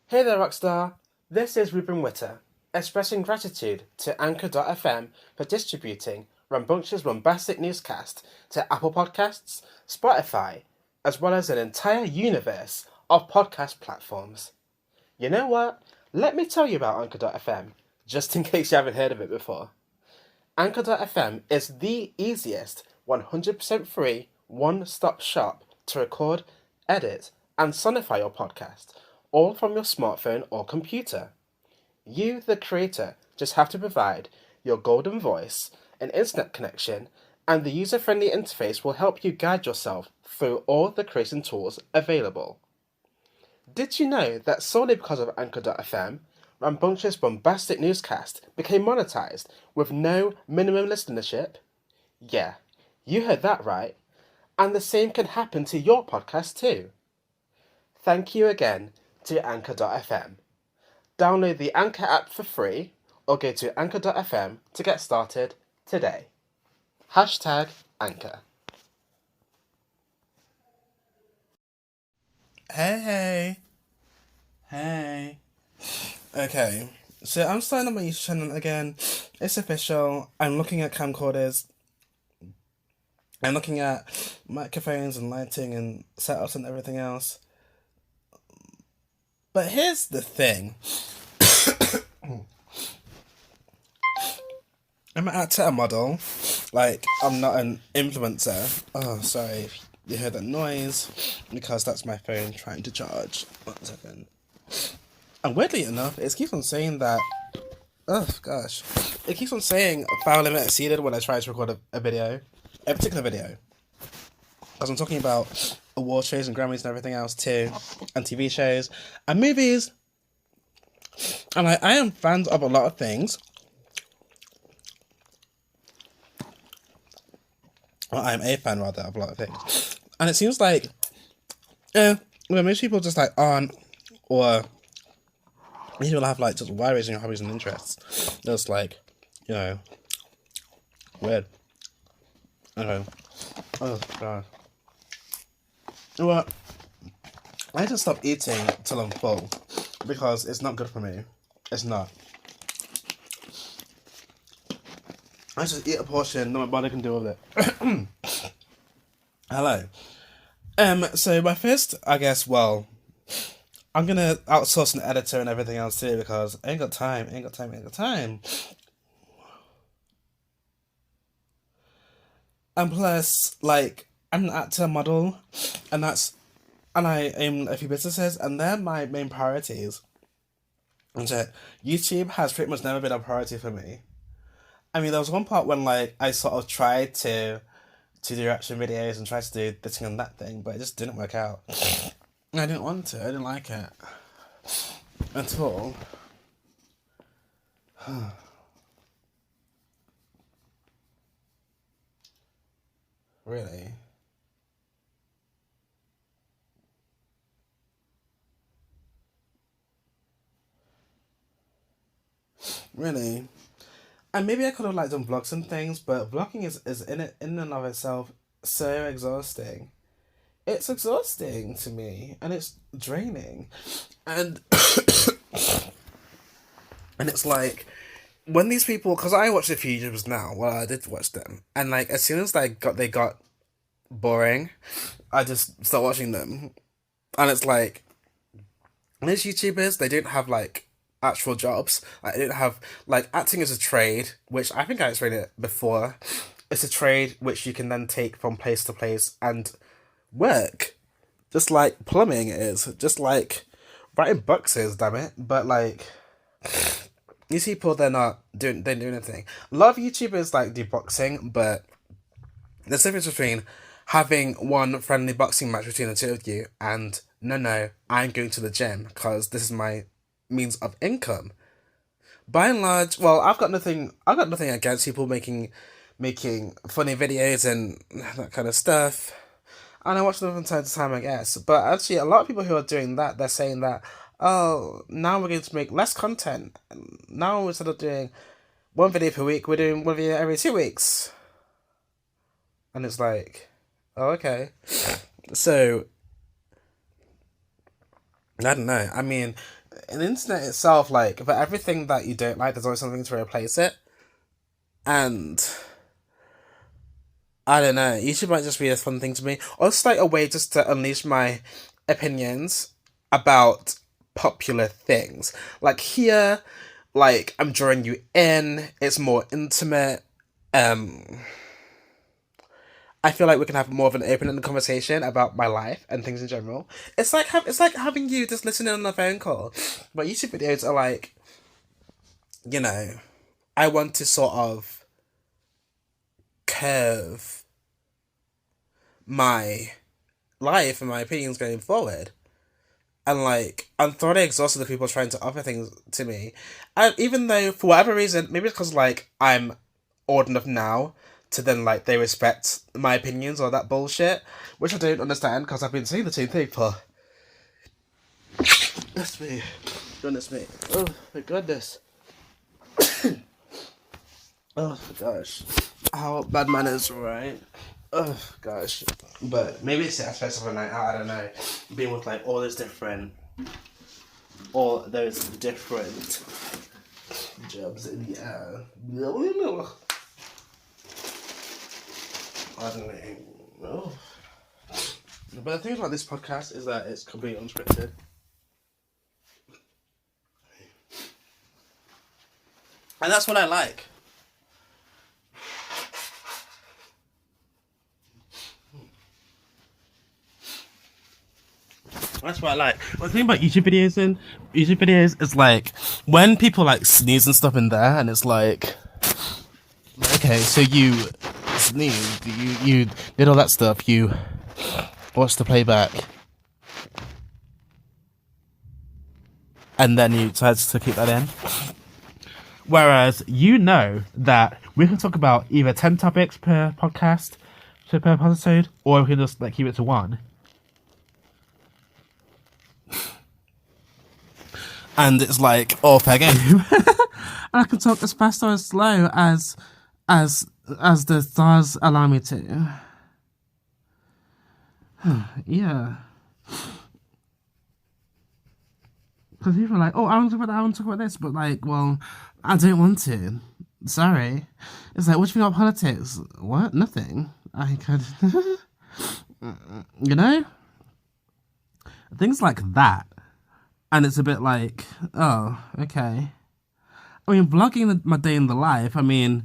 Hey there, Rockstar. This is Ruben Whitter, expressing gratitude to Anchor.fm for distributing Rambunctious Bombastic Newscast to Apple Podcasts, Spotify, as well as an entire universe of podcast platforms. You know what? Let me tell you about Anchor.fm, just in case you haven't heard of it before. Anchor.fm is the easiest 100% free one-stop shop to record, edit, and sonify your podcast, all from your smartphone or computer. You, the creator, just have to provide your golden voice, an internet connection, and the user-friendly interface will help you guide yourself through all the creation tools available. Did you know that solely because of Anchor.fm, Rambunctious Bombastic Newscast became monetized with no minimum listenership? Yeah, you heard that right. And the same can happen to your podcast too. Thank you again to Anchor.fm. Download the Anchor app for free or go to Anchor.fm to get started today. Hashtag Anchor. Hey. Okay, so I'm starting on my YouTube channel again. It's official. I'm looking at camcorders. I'm looking at microphones and lighting and setups and everything else. But here's the thing. I'm an actor, a model. Like, I'm not an influencer. Oh, sorry if you heard that noise, because that's my phone trying to charge. 1 second. And weirdly enough, it keeps on saying that. Oh gosh, it keeps on saying file limit exceeded when I try to record a video, a particular video. Because I'm talking about award shows and Grammys and everything else too, and TV shows and movies. And I am fans of a lot of things. Well, I'm a fan rather of a lot of things, and it seems like, most people just like aren't, or these people have like just wide-ranging hobbies and interests. Just like, weird. Anyway, oh god. Well, I just stop eating till I'm full because it's not good for me. It's not. I just eat a portion, no my body can deal with it. Hello. So my first, I guess, well, I'm gonna outsource an editor and everything else too because I ain't got time. And plus, like, I'm an actor, model, and I own a few businesses, and they're my main priorities. And so YouTube has pretty much never been a priority for me. I mean, there was one part when like I sort of tried to do reaction videos and tried to do this thing and that thing, but it just didn't work out. I didn't want to. I didn't like it at all. Really. Really. And maybe I could have like done vlogs and things, but vlogging is in and of itself so exhausting. It's exhausting to me and it's draining. And and it's like when these people, because I watch a few YouTubers now, well I did watch them, and like as soon as they got boring, I just start watching them. And it's like these YouTubers, they don't have like actual jobs. Like, they don't have like acting is a trade, which I think I explained it before. It's a trade which you can then take from place to place and work, just like plumbing is, just like writing books is. Damn it! But like these people, they don't do anything. A lot of YouTubers like do boxing, but there's a difference between having one friendly boxing match between the two of you and no, I'm going to the gym because this is my means of income. By and large, well, I've got nothing against people making funny videos and that kind of stuff. And I watch them from time to time, I guess. But actually, a lot of people who are doing that, they're saying that, oh, now we're going to make less content. Now instead of doing one video per week, we're doing one video every 2 weeks. And it's like, oh, okay. So, I don't know. I mean, the internet itself, like, for everything that you don't like, there's always something to replace it. And I don't know, YouTube might just be a fun thing to me. Or it's like a way just to unleash my opinions about popular things. Like here, like, I'm drawing you in, it's more intimate. I feel like we can have more of an open conversation about my life and things in general. It's like having you just listening on a phone call. But YouTube videos are like, you know, I want to sort of curve my life and my opinions going forward. And like, I'm thoroughly exhausted of people trying to offer things to me. And even though, for whatever reason, maybe it's because like I'm old enough now to then like they respect my opinions or that bullshit, which I don't understand because I've been saying the same thing for. Goodness me. Oh my goodness. Oh gosh. How bad manners, right? Oh gosh. But maybe it's the aspects of a night out, I don't know. Being with like all those different jobs in the air. I don't know. But the thing about this podcast is that it's completely unscripted. And that's what I like. That's what I like. Well, the thing about YouTube videos is like when people like sneeze and stuff in there, and it's like, okay, so you sneezed, you did all that stuff, you watched the playback, and then you decided to keep that in. Whereas you know that we can talk about either 10 topics per podcast, per episode, or we can just like keep it to one. And it's like all fair game. And I can talk as fast or as slow as the stars allow me to. Yeah. Because people are like, oh, I want to talk about that, I want to talk about this, but like, well, I don't want to. Sorry. It's like, what do you think about politics? What? Nothing. I could. You know? Things like that. And it's a bit like, oh, okay. I mean, vlogging my day in the life, I mean,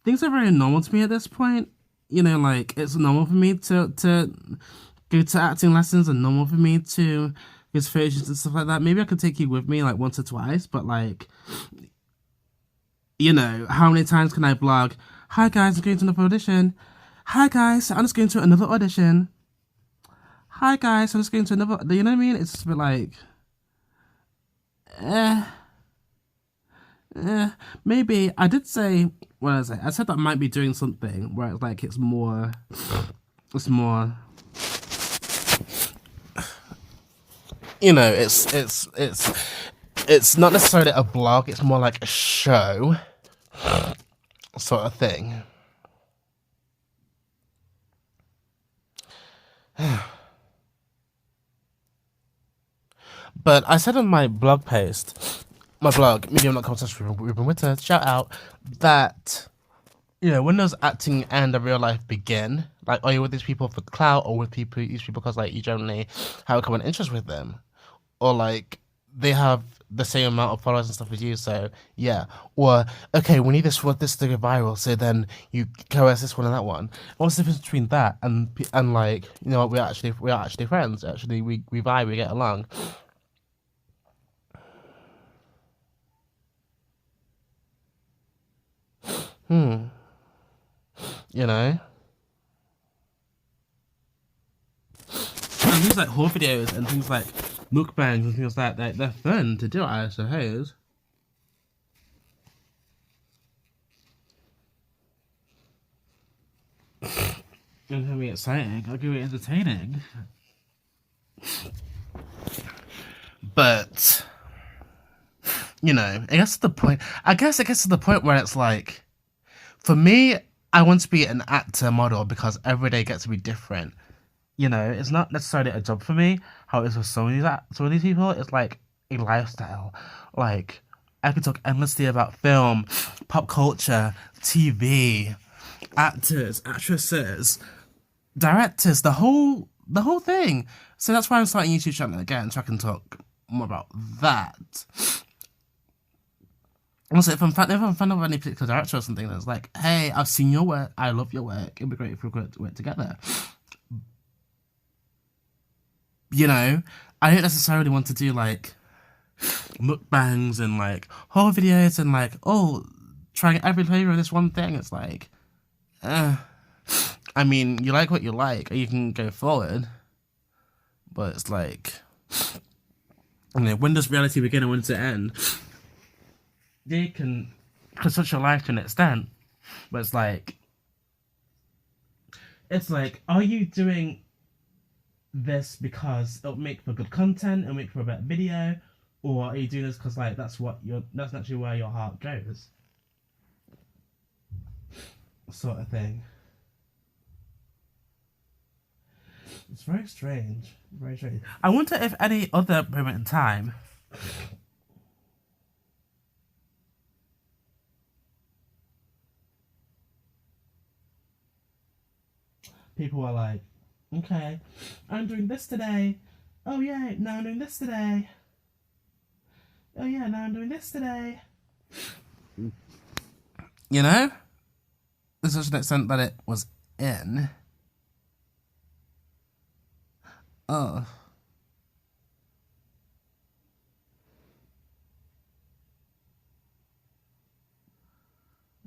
things are very normal to me at this point. You know, like, it's normal for me to go to acting lessons and normal for me to go to photos and stuff like that. Maybe I could take you with me, like, once or twice, but, like, you know, how many times can I vlog? Hi, guys, I'm going to another audition. Hi, guys, I'm just going to another audition. Hi, guys, I'm just going to another... You know what I mean? It's just a bit like... maybe I did say, what did I say? I said that I might be doing something where it's like it's more, you know, it's not necessarily a vlog, it's more like a show sort of thing. But I said on my blog post, my blog, medium.com/Ruben Whitter, shout out, that, you know, when those acting and the real life begin, like, are you with these people for clout, or with these people because, like, you generally have a common interest with them? Or, like, they have the same amount of followers and stuff as you, so, yeah. Or, okay, we need this to go viral, so then you coerce this one and that one. What's the difference between that and like, you know, we are actually friends, actually, we vibe, we get along. You know? And things like haul videos and things like mukbangs and things like that, they're fun to do, I suppose. It can be exciting, it can be entertaining. But, you know, I guess it gets to the point where it's like, for me, I want to be an actor model because every day gets to be different. You know, it's not necessarily a job for me. How it is for some of these people, it's like a lifestyle. Like, I could talk endlessly about film, pop culture, TV, actors, actresses, directors, the whole thing. So that's why I'm starting a YouTube channel again, so I can talk more about that. Also, if I'm fan of any particular director or something that's like, hey, I've seen your work, I love your work, it'd be great if we could work together. You know, I don't necessarily want to do like mukbangs and like horror videos and like, oh, trying every flavor of this one thing. It's like, I mean, you like what you like, or you can go forward. But it's like, you know, when does reality begin and when does it end? They can touch your life to an extent, but it's like, are you doing this because it'll make for good content, it'll make for a better video, or are you doing this because like that's actually where your heart goes, sort of thing. It's very strange, very strange. I wonder if any other moment in time people are like, okay, I'm doing this today. Oh yeah, now I'm doing this today. Oh yeah, now I'm doing this today. You know? To such an extent that it was in. Oh.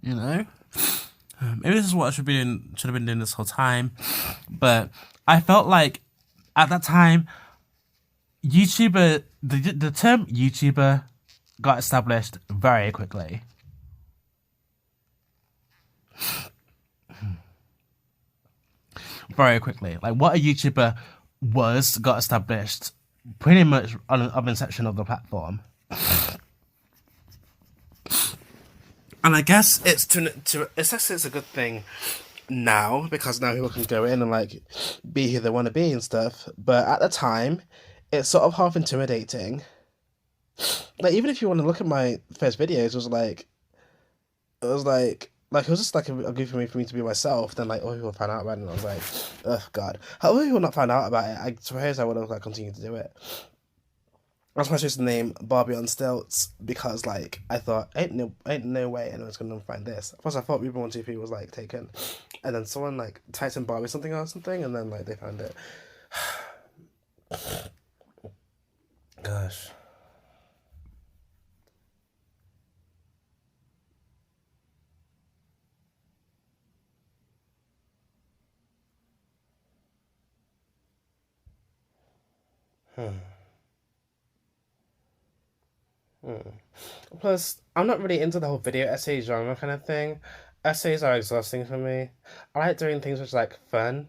You know? Maybe this is what I should have been doing this whole time. But I felt like at that time, YouTuber, the term YouTuber got established very quickly. Very quickly. Like, what a YouTuber got established pretty much on inception of the platform. And I guess it's it's a good thing now, because now people can go in and like be who they want to be and stuff. But at the time, it's sort of half intimidating. Like, even if you want to look at my first videos, it was just like a good for me to be myself. Then like other people found out about it, and I was like, oh god. How other people not found out about it? I suppose I would have like continued to do it. That's why I chose the name Barbie on Stilts, because like I thought ain't no way anyone's gonna find this. Plus I thought Ruben 123 was like taken, and then someone like typed in Barbie something, and then like they found it. Gosh. Plus, I'm not really into the whole video essay genre kind of thing. Essays are exhausting for me. I like doing things which are like fun-ish,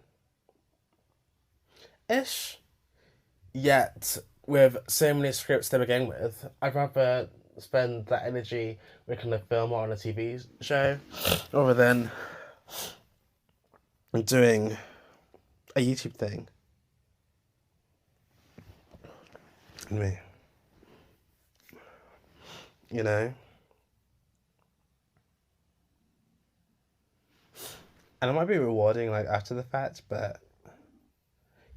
yet with so many scripts to begin with, I'd rather spend that energy making a film or on a TV show rather than doing a YouTube thing. Me. You know? And it might be rewarding like after the fact, but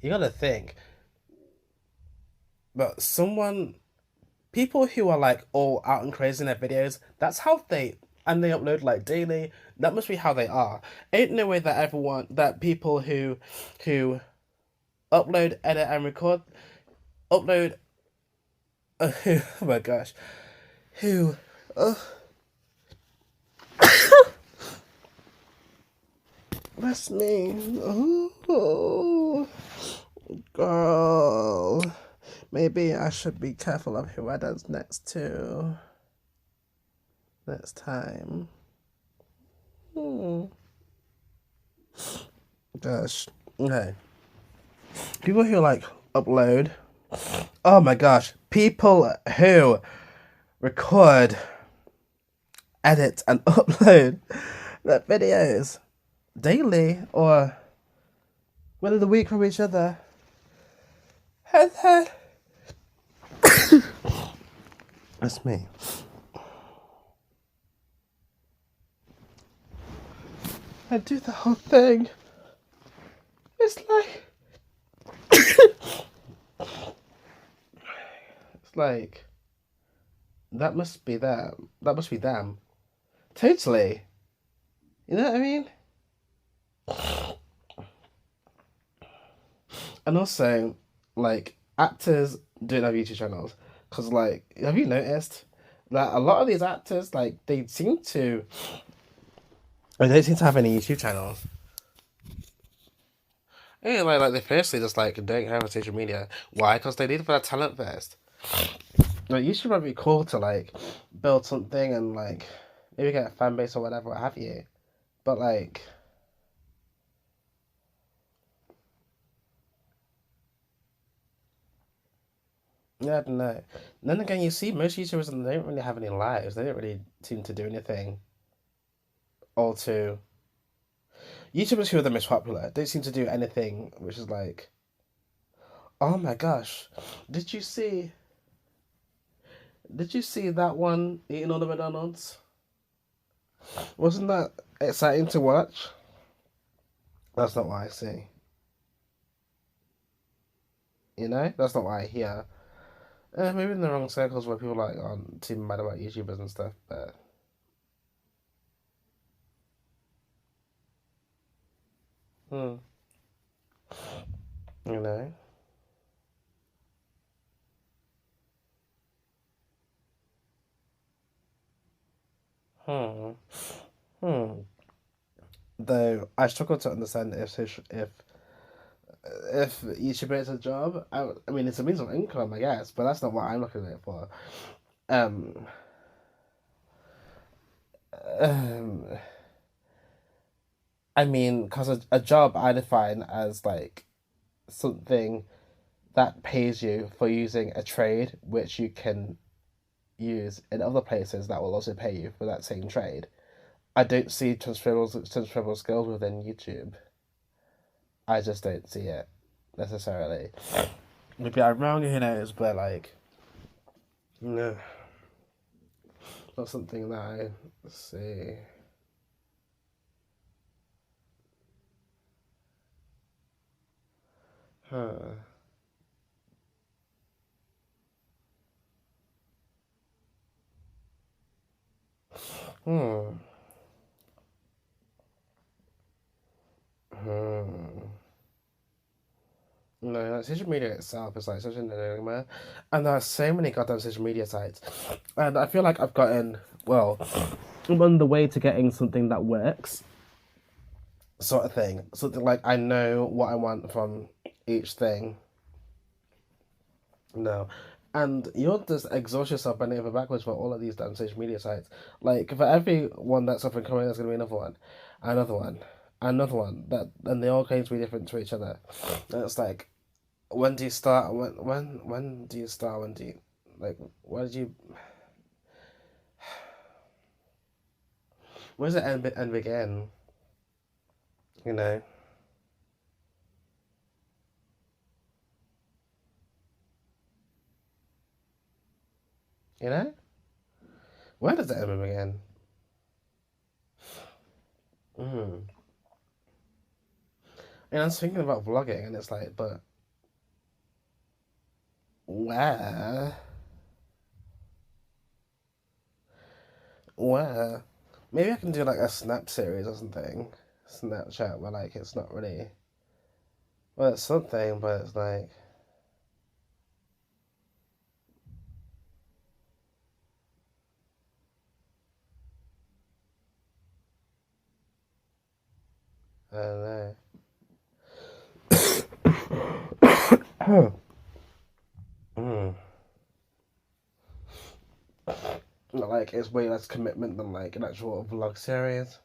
you gotta think. But people who are like all out and crazy in their videos, that's how they upload like daily. That must be how they are. Ain't no way that people who upload, edit, and record, oh my gosh, that's me. Oh, girl. Maybe I should be careful of who I dance next to. Next time. Gosh. Okay. People who like upload. Oh my gosh. People who record, edit, and upload their videos daily or within the week from each other. That's me. I do the whole thing. It's like... it's like... That must be them. That must be them. Totally. You know what I mean? And also, like, actors don't have YouTube channels. Because, like, have you noticed that a lot of these actors, like, they don't seem to have any YouTube channels. Yeah, like they firstly just, like, don't have a social media. Why? Because they need for that talent first. Like, YouTube might be cool to, like, build something and, like, maybe get a fan base or whatever, what have you. But, like... yeah, I don't know. Then again, you see most YouTubers and they don't really have any lives. They don't really seem to do anything. Or to YouTubers who are the most popular don't seem to do anything which is like, oh my gosh, did you see? Did you see that one eating all the McDonald's? Wasn't that exciting to watch? That's not what I see. You know, that's not what I hear. Maybe in the wrong circles where people like aren't too mad about YouTubers and stuff, but hmm, you know. Hmm. Hmm. Though I struggle to understand if YouTuber is a job. I mean, it's a means of income, I guess, but that's not what I'm looking at it for. Um, um, I mean, because a job I define as like something that pays you for using a trade which you can use in other places that will also pay you for that same trade. I don't see transferable skills within YouTube. I just don't see it necessarily. Maybe I'm wrong, who knows, but like, no, not something that I see. Huh. Hmm. Hmm. No, like, social media itself is like such an enigma, and there are so many goddamn social media sites, and I feel like I've gotten well, I'm on the way to getting something that works, sort of thing. Something like I know what I want from each thing. No. And you'll just exhaust yourself bending over backwards for all of these damn social media sites. Like for every one that's up and coming, there's gonna be another one, another one, another one. That and they all claim to be different to each other. And it's like, when do you start? When do you start? When do you like? Where did you? Where does it end begin? You know. You know. Where does it end begin? Mm. And I was thinking about vlogging, and it's like, but where? Where? Maybe I can do like a Snap series or something. Snapchat, where like it's not really. Well, it's something, but it's like. I don't know. Mm. Like, it's way less commitment than like an actual vlog series.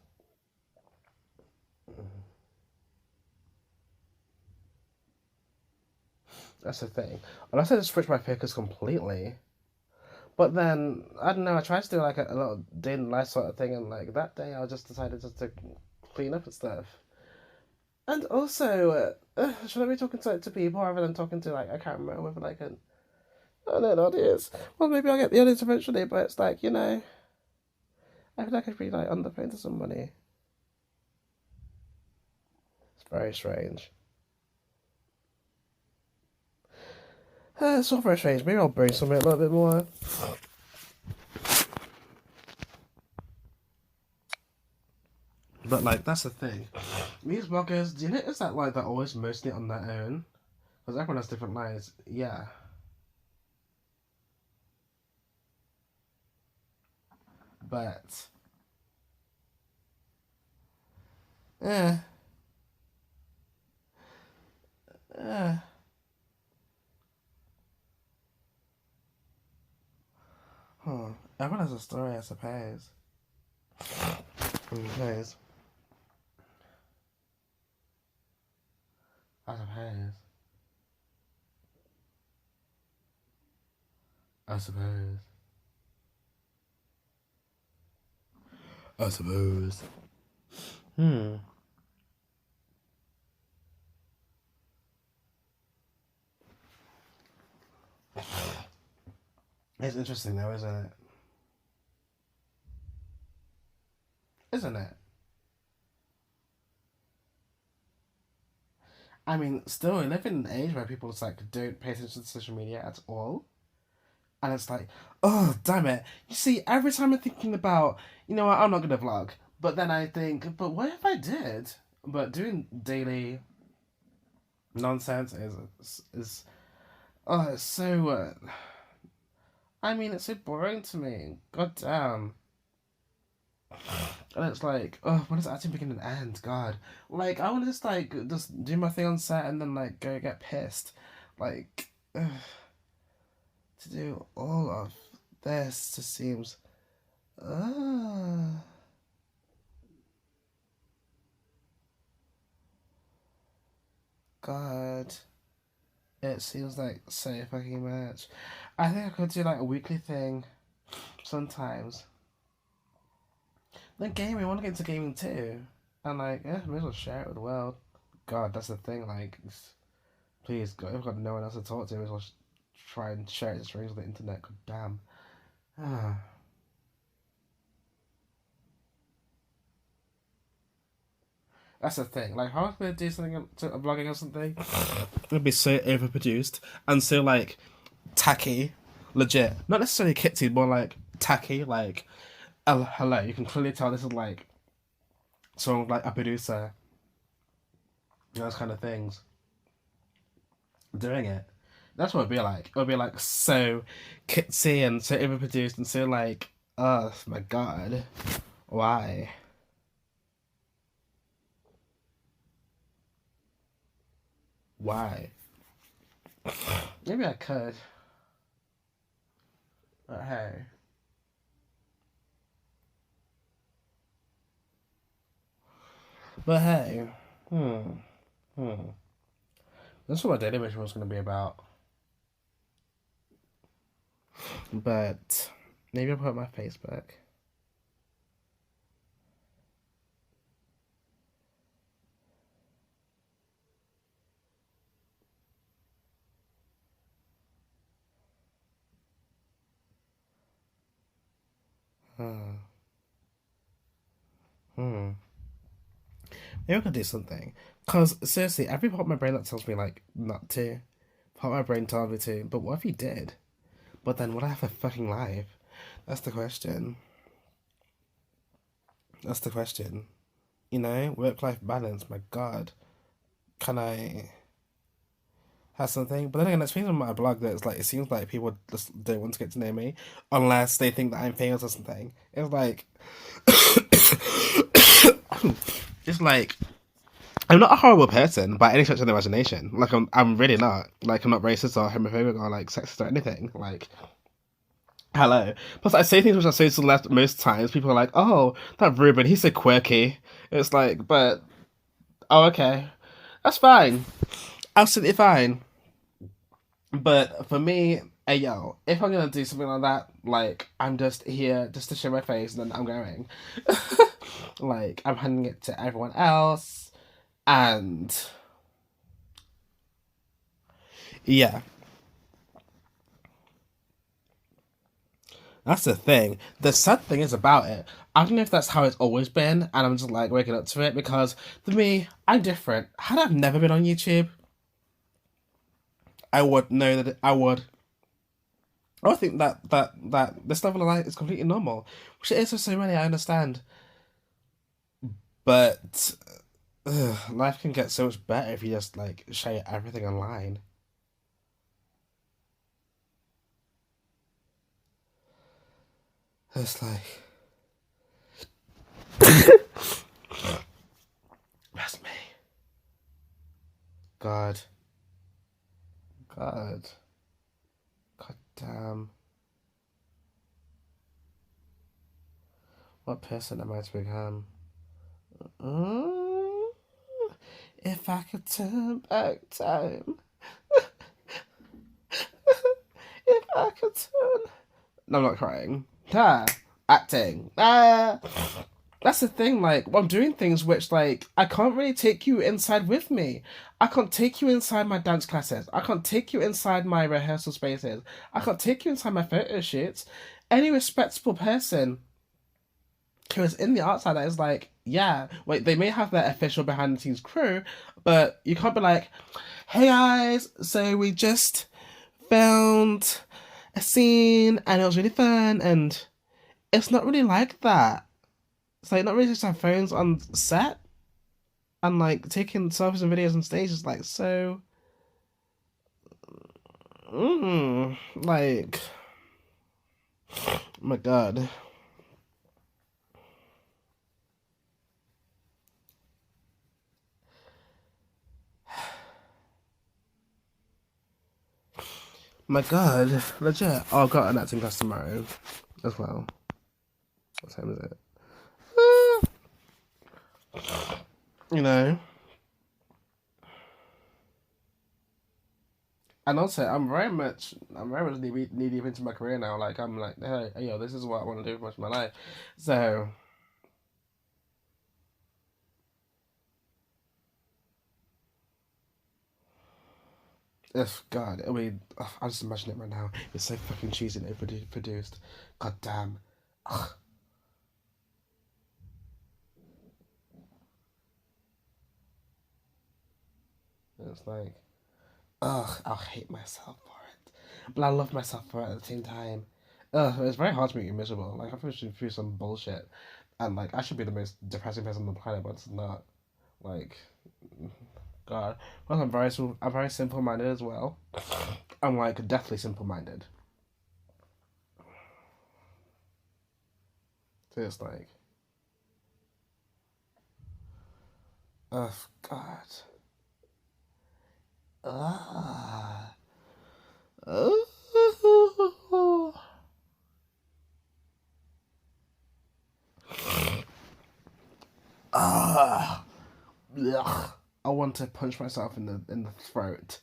That's the thing. Unless I just switch my focus completely. But then, I don't know, I tried to do like a little day in life sort of thing, and like that day I just decided just to clean up and stuff. And also, should I be talking to people rather than talking to like a camera with like a I don't know an audience. Well, maybe I'll get the audience eventually, but it's like, I feel like I could be like on the phone to somebody. It's very strange. It's not very strange. Maybe I'll bring something a little bit more. But like, that's the thing. These bloggers, do you notice that like they're always mostly on their own? Because everyone has different lives. Yeah. But eh. Eh. Huh. Everyone has a story, I suppose. I suppose. I suppose. I suppose. I suppose. It's interesting though, isn't it? Isn't it? I mean, still, we live in an age where people just like don't pay attention to social media at all. And it's like, oh, damn it. You see, every time I'm thinking about, you know what, I'm not going to vlog. But then I think, but what if I did? But doing daily nonsense is oh, it's so, I mean, it's so boring to me. God damn. And it's like, oh, when does it actually begin and end? God. Like, I want to just do my thing on set and then, like, go get pissed. Like, to do all of this just seems, God. It seems like so fucking much. I think I could do, like, a weekly thing sometimes. Then gaming, I want to get into gaming too. And, like, yeah, may as well share it with the world. God, that's the thing, like, please, God, if I've got no one else to talk to, may as well try and share its strings with the internet. God damn. That's the thing. Like, how am I going to do something, to vlogging or something? It'd be so overproduced and so, like, tacky. Legit. Not necessarily kitty, more like tacky. Like, hello, you can clearly tell this is, like, someone like a producer. Those kind of things. Doing it. That's what it'd be like. It would be, like, so kitsy and so overproduced and so, like, oh, my God. Why? Why? Maybe I could. But hey. But hey. That's what my daily mission was going to be about. But maybe I'll put up my Facebook. Maybe I could do something. Because, seriously, every part of my brain that tells me, like, not to. Part of my brain tells me to. But what if you did? But then would I have a fucking life? That's the question. That's the question. You know? Work-life balance, my God. Can I have something? But then again, it's been on my blog that it's like, it seems like people just don't want to get to know me. Unless they think that I'm famous or something. It's like... it's like... I'm not a horrible person by any stretch of the imagination. Like, I'm really not. Like, I'm not racist or homophobic or, like, sexist or anything. Like, hello. Plus, I say things which are so to the left most times. People are like, oh, that Ruben, he's so quirky. It's like, but, oh, okay. That's fine. Absolutely fine. But for me, hey, yo, if I'm gonna do something like that, like, I'm just here just to show my face and then I'm going. Like, I'm handing it to everyone else. And yeah. That's the thing. The sad thing is about it, I don't know if that's how it's always been, and I'm just like waking up to it, because for me, I'm different. Had I never been on YouTube, I would know that I would. I would think that this level of life is completely normal, which it is for so many. I understand, but life can get so much better if you just like share everything online. It's like that's me. God. God. God damn. What person am I to become? Mm, if I could turn back time. If I could turn. No, I'm not crying. Ah, acting. Ah. That's the thing, like, I'm doing things which, like, I can't really take you inside with me. I can't take you inside my dance classes. I can't take you inside my rehearsal spaces. I can't take you inside my photo shoots. Any respectable person who is in the art side that is like, yeah, wait, they may have their official behind the scenes crew, but you can't be like, hey guys, so we just filmed a scene and it was really fun, and it's not really like that. It's like not really just have phones on set and like taking selfies and videos on stage is like so. Like, oh my god. My god, legit. Oh, I've got an acting class tomorrow as well. What time is it? You know. And also, I'm very much knee deep into my career now. Like, I'm like, hey, yo, this is what I want to do for the rest of my life. So, if God, I mean, I just imagine it right now. It's so fucking cheesy and overproduced. God damn. Ugh. It's like, ugh, I'll hate myself for it. But I love myself for it at the same time. Ugh, it's very hard to make you miserable. Like, I'm pushing through some bullshit. And, like, I should be the most depressing person on the planet, but it's not. Like, God. Well, I'm very simple minded as well. I'm, like, deathly simple minded. So it's like, ugh, God. Ugh. Ugh. Ah, ugh. I want to punch myself in the throat.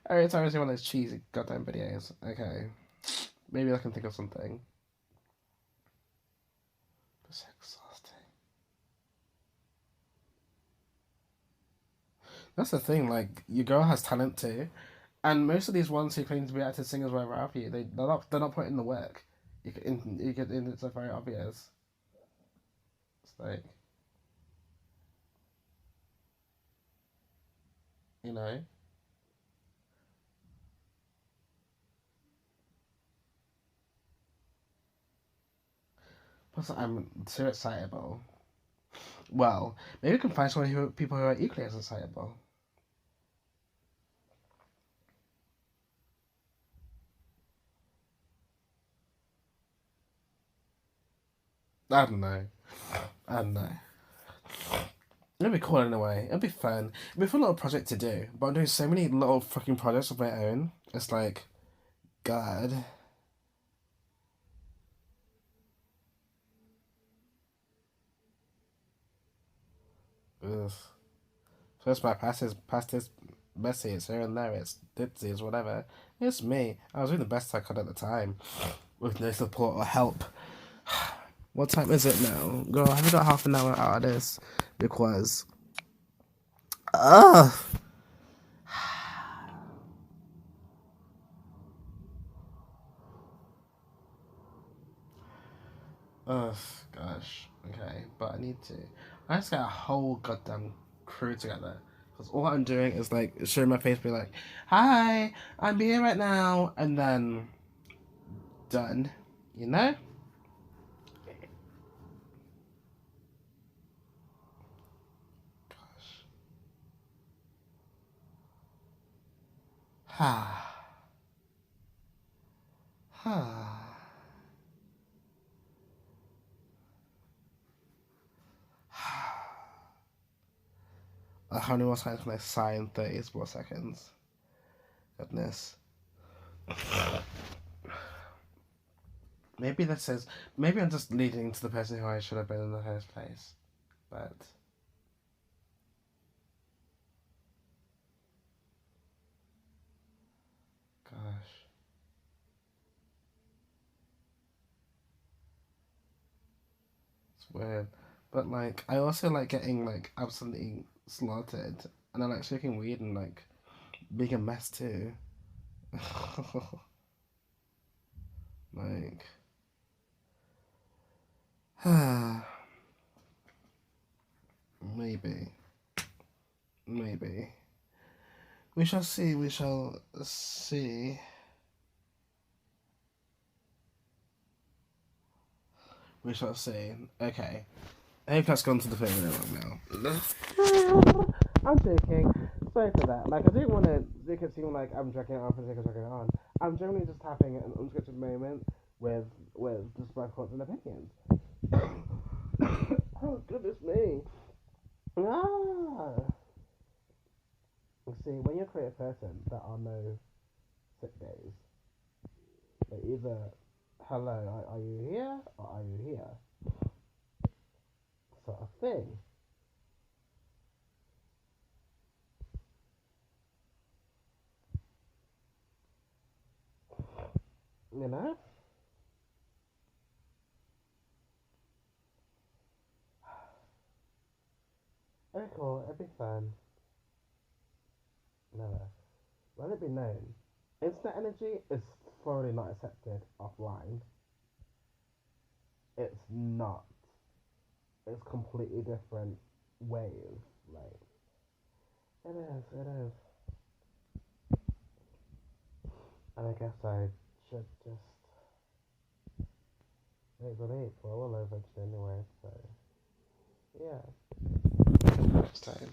Every time I see one of those cheesy goddamn videos. Okay, maybe I can think of something. It's exhausting. That's the thing. Like, your girl has talent too, and most of these ones who claim to be actors, singers, whatever have you, they're not putting in the work. It's like very obvious. It's like, you know. Plus, I'm too excitable. Well, maybe we can find people who are equally as excitable. I don't know. I don't know. It'll be cool in a way. It'll be fun. It'll be a fun little project to do. But I'm doing so many little fucking projects of my own. It's like, God. Ugh. First my past is messy, it's here and there, it's ditzy, it's whatever. It's me. I was doing the best I could at the time. With no support or help. What time is it now? Girl, I have got half an hour out of this. Because Oh, gosh. Okay, but I need to. I just get a whole goddamn crew together. Because all I'm doing is like showing my face, be like, hi, I'm here right now. And then done. You know? Gosh. Ha. Ha. How many more times can I sigh in 30 more seconds? Goodness. Maybe this is. Maybe I'm just leading to the person who I should have been in the first place. But. Gosh. It's weird. But, like, I also like getting, like, absolutely slaughtered. And I like smoking weed and, like, being a mess too. Like. Maybe. Maybe. We shall see. We shall see. We shall see. Okay. I hope that's gone to the thing now. I'm joking. Sorry for that. Like, I didn't want to make it seem like I'm dragging it on for the sake of dragging it on. I'm generally just having an unscripted moment with just my thoughts and opinions. Oh, goodness me. Ah. See, when you're a creative person, there are no sick days. Like, either, hello, are you here, or are you here? Sort of thing. You know? Okay, cool, it'd be fun. Never. Let it be known. Instant energy is thoroughly not accepted offline. It's not. It's completely different wave. Like, it is. And I guess I should just wait for the April all over anyway, so yeah. Next time.